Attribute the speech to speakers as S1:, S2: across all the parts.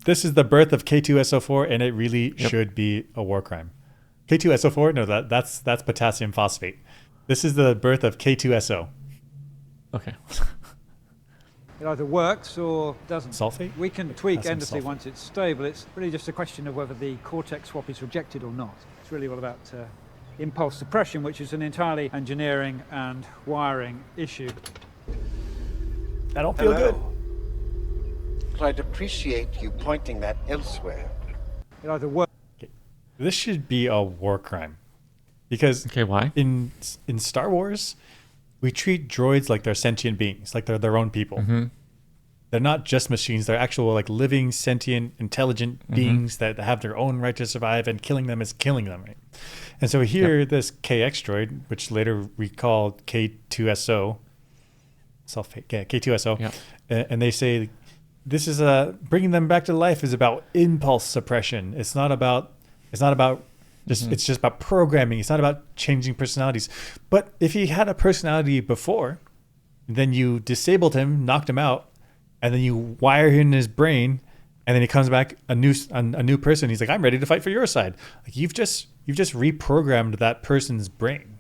S1: this is the birth of K2SO4, and it really should be a war crime. K2SO4? No, that's potassium phosphate. This is the birth of K2SO.
S2: Okay.
S3: It either works or doesn't.
S1: Sulfate?
S3: We can tweak
S1: Potassium
S3: endlessly
S1: sulfate.
S3: once it's stable. It's really just a question of whether the cortex swap is rejected or not. It's really all about impulse suppression, which is an entirely engineering and wiring issue.
S1: I don't feel good.
S4: Well, I'd appreciate you pointing that elsewhere.
S3: It either works.
S1: This should be a war crime. Because
S2: why?
S1: In Star Wars, we treat droids like they're sentient beings, like they're their own people.
S2: Mm-hmm.
S1: They're not just machines. They're actual like living, sentient, intelligent beings that have their own right to survive, and killing them is killing them. Right? And so here, this KX droid, which later we called K2SO, K2SO, and they say this is bringing them back to life is about impulse suppression. It's not about it's just about programming. It's not about changing personalities. But if he had a personality before, then you disabled him, knocked him out, and then you wire him in his brain, and then he comes back a new person. He's like, I'm ready to fight for your side. Like you've just reprogrammed that person's brain.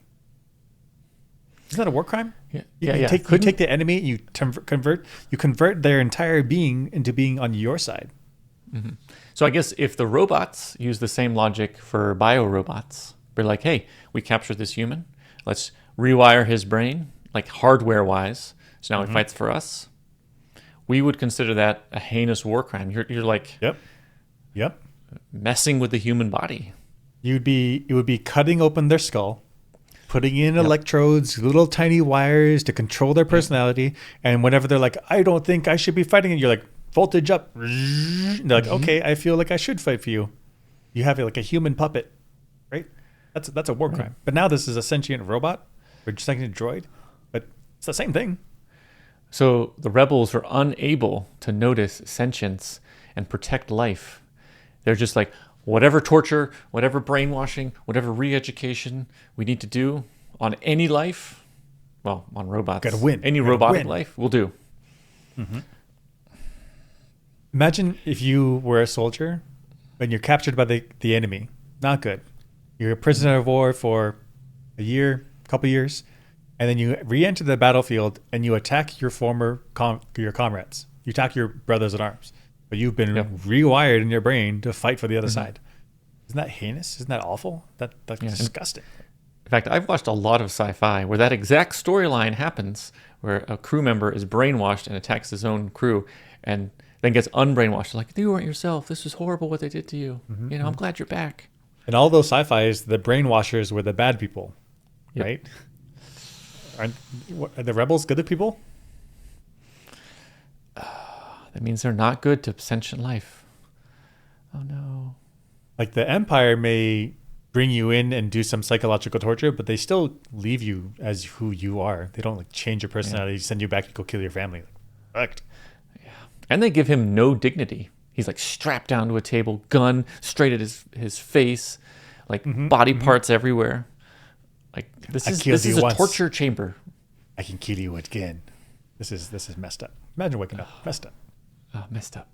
S1: Isn't that a war crime? You take the enemy, you convert their entire being into being on your side.
S2: Mm-hmm. So I guess if the robots use the same logic for biorobots, we're like, hey, we captured this human. Let's rewire his brain, like hardware-wise. So now he fights for us. We would consider that a heinous war crime. You're like,
S1: yep,
S2: messing with the human body.
S1: It would be cutting open their skull, putting in electrodes, little tiny wires to control their personality. And whenever they're like, I don't think I should be fighting, and you're like, voltage up. And they're like, okay, I feel like I should fight for you. You have like a human puppet, right? That's a war crime. But now this is a sentient robot or sentient droid, but it's the same thing.
S2: So the rebels are unable to notice sentience and protect life. They're just like, whatever torture, whatever brainwashing, whatever re-education we need to do on any life, well, on robots,
S1: gotta win.
S2: Any robotic life, we'll do.
S1: Mm-hmm. Imagine if you were a soldier and you're captured by the enemy. Not good. You're a prisoner of war for a year, couple years, and then you re-enter the battlefield and you attack your former your comrades. You attack your brothers in arms, but you've been rewired in your brain to fight for the other side. Isn't that heinous? Isn't that awful? That's disgusting.
S2: In fact, I've watched a lot of sci-fi where that exact storyline happens, where a crew member is brainwashed and attacks his own crew, and then gets unbrainwashed. Like, you weren't yourself. This was horrible what they did to you. I'm glad you're back.
S1: And all those sci-fis, the brainwashers were the bad people, right? Are the rebels good people?
S2: That means they're not good to sentient life. Oh, no.
S1: Like the Empire may bring you in and do some psychological torture, but they still leave you as who you are. They don't like change your personality, send you back to go kill your family. Like,
S2: and they give him no dignity. He's like strapped down to a table, gun straight at his face, like body parts everywhere. Like this is a torture chamber.
S1: I can kill you again. This is messed up. Imagine waking up messed up.
S2: Oh, messed up.